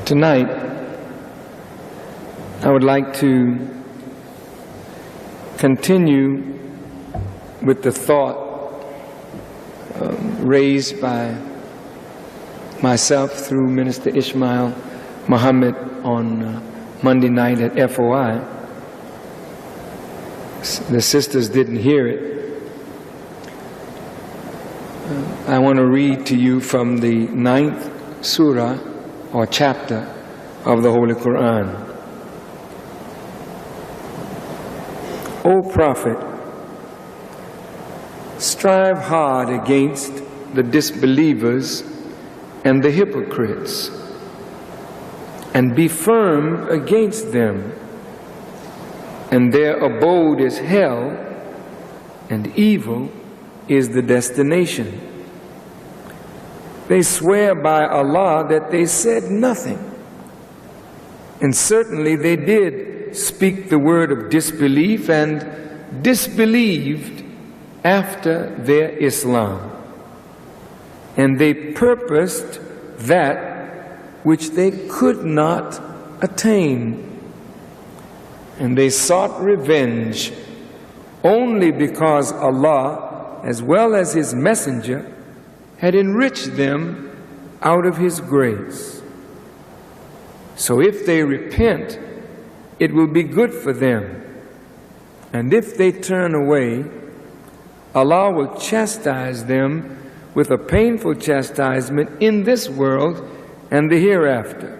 Tonight, I would like to continue with the thought raised by myself through Minister Ishmael Muhammad on Monday night at FOI. The sisters didn't hear it. I want to read to you from the 9th Surah or chapter of the Holy Quran. O Prophet, strive hard against the disbelievers and the hypocrites, and be firm against them, and their abode is hell, and evil is the destination. They swear by Allah that they said nothing, and certainly they did speak the word of disbelief and disbelieved after their Islam, and they purposed that which they could not attain, and they sought revenge only because Allah, as well as His Messenger, had enriched them out of His grace. So if they repent, it will be good for them, and if they turn away, Allah will chastise them with a painful chastisement in this world and the hereafter,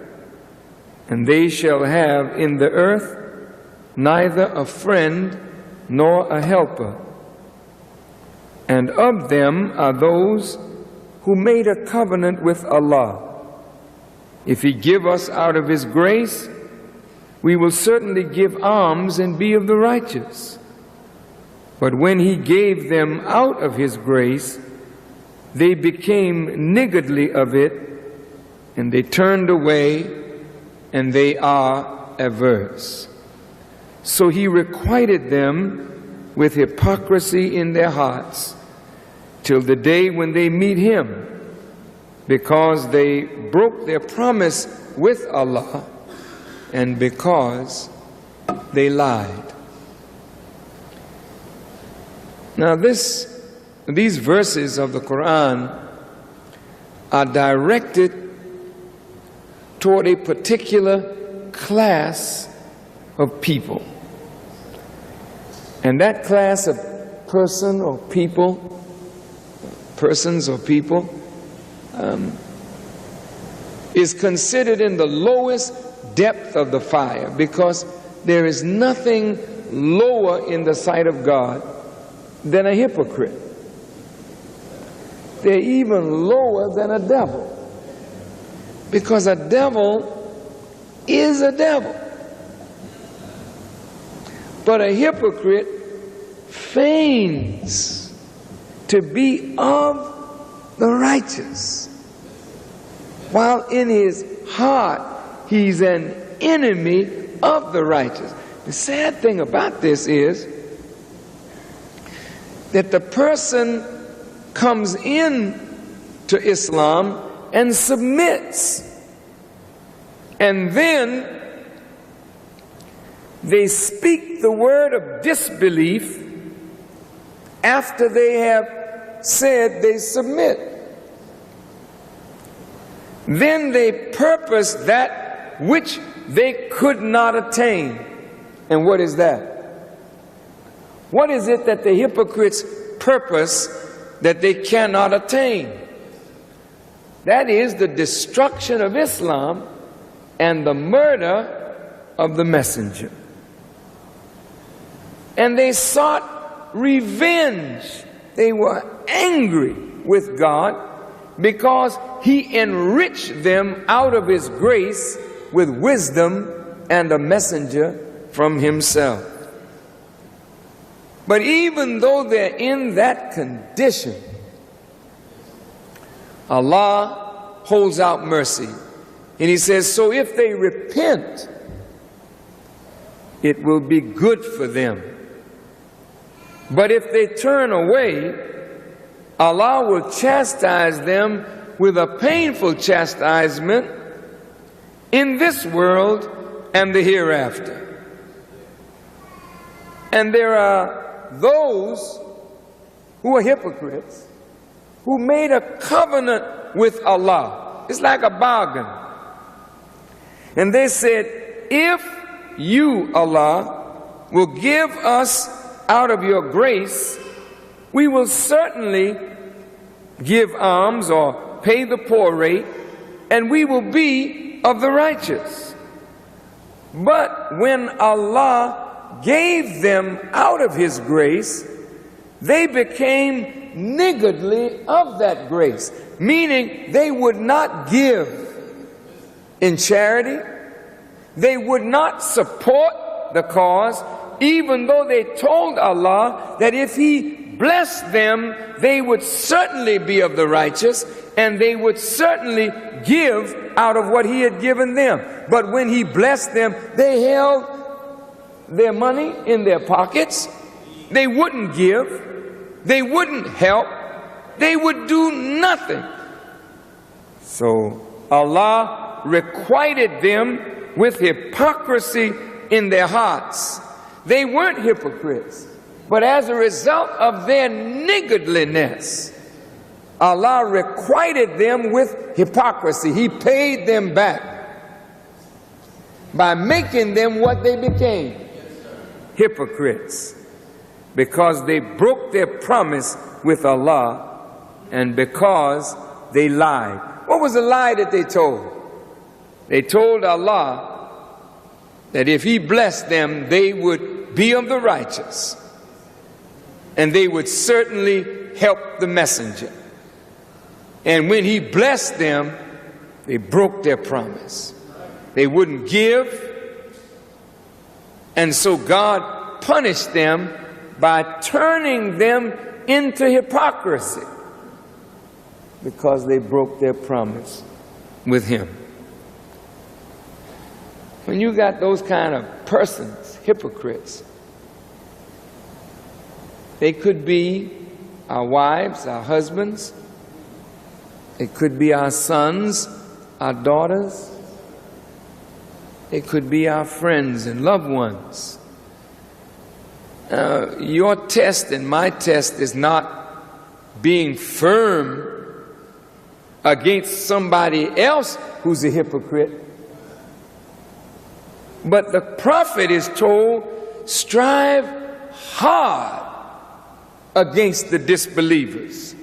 and they shall have in the earth neither a friend nor a helper. And of them are those who made a covenant with Allah. If He give us out of His grace, we will certainly give alms and be of the righteous. But when He gave them out of His grace, they became niggardly of it, and they turned away, and they are averse. So He requited them with hypocrisy in their hearts till the day when they meet Him, because they broke their promise with Allah and because they lied. Now these verses of the Quran are directed toward a particular class of people. And that class of persons or people is considered in the lowest depth of the fire, because there is nothing lower in the sight of God than a hypocrite. They're even lower than a devil, because a devil is a devil. But a hypocrite feigns to be of the righteous, while in his heart he's an enemy of the righteous. The sad thing about this is that the person comes in to Islam and submits, and then they speak the word of disbelief after they have said they submit. Then they purpose that which they could not attain. And what is that? What is it that the hypocrites purpose that they cannot attain? That is the destruction of Islam and the murder of the messenger. And they sought revenge. They were angry with God because He enriched them out of His grace with wisdom and a messenger from Himself. But even though they're in that condition, Allah holds out mercy. And He says, so if they repent, it will be good for them. But if they turn away, Allah will chastise them with a painful chastisement in this world and the hereafter. And there are those who are hypocrites who made a covenant with Allah. It's like a bargain. And they said, if you, Allah, will give us out of your grace, we will certainly give alms or pay the poor rate, and we will be of the righteous. But when Allah gave them out of His grace, they became niggardly of that grace, meaning they would not give in charity, they would not support the cause, even though they told Allah that if He blessed them, they would certainly be of the righteous, and they would certainly give out of what He had given them. But when He blessed them, they held their money in their pockets. They wouldn't give, they wouldn't help, they would do nothing. So Allah requited them with hypocrisy in their hearts. They weren't hypocrites, but as a result of their niggardliness, Allah requited them with hypocrisy. He paid them back by making them what they became, hypocrites, because they broke their promise with Allah and because they lied. What was the lie that they told? They told Allah that if He blessed them, they would be of the righteous, and they would certainly help the messenger. And when He blessed them, they broke their promise. They wouldn't give, and so God punished them by turning them into hypocrisy because they broke their promise with Him. When you got those kind of persons, hypocrites, they could be our wives, our husbands. It could be our sons, our daughters. It could be our friends and loved ones. Your test and my test is not being firm against somebody else who's a hypocrite. But the prophet is told, strive hard against the disbelievers.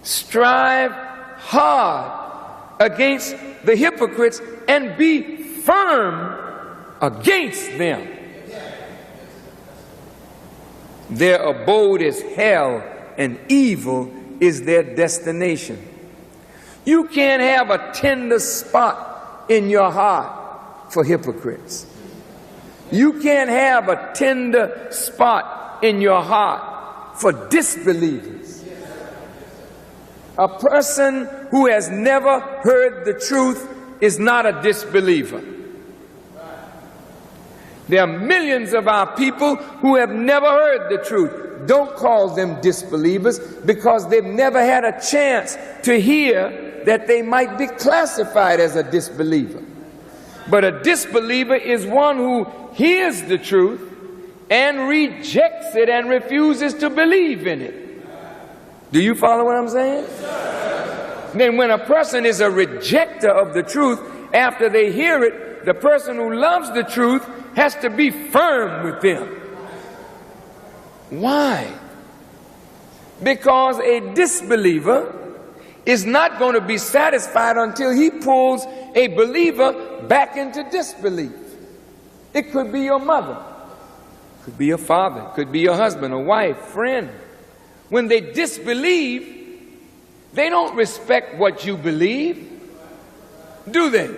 Strive hard against the hypocrites and be firm against them. Their abode is hell, and evil is their destination. You can't have a tender spot in your heart for hypocrites. You can't have a tender spot in your heart for disbelievers. A person who has never heard the truth is not a disbeliever. There are millions of our people who have never heard the truth. Don't call them disbelievers, because they've never had a chance to hear that they might be classified as a disbeliever. But a disbeliever is one who hears the truth and rejects it and refuses to believe in it. Do you follow what I'm saying? Then when a person is a rejecter of the truth, after they hear it, the person who loves the truth has to be firm with them. Why? Because a disbeliever is not going to be satisfied until he pulls a believer back into disbelief. It could be your mother, it could be your father, it could be your husband, a wife, friend. When they disbelieve, they don't respect what you believe, do they?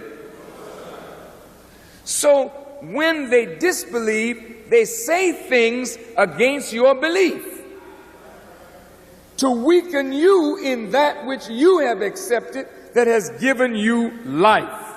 So when they disbelieve, they say things against your belief to weaken you in that which you have accepted that has given you life.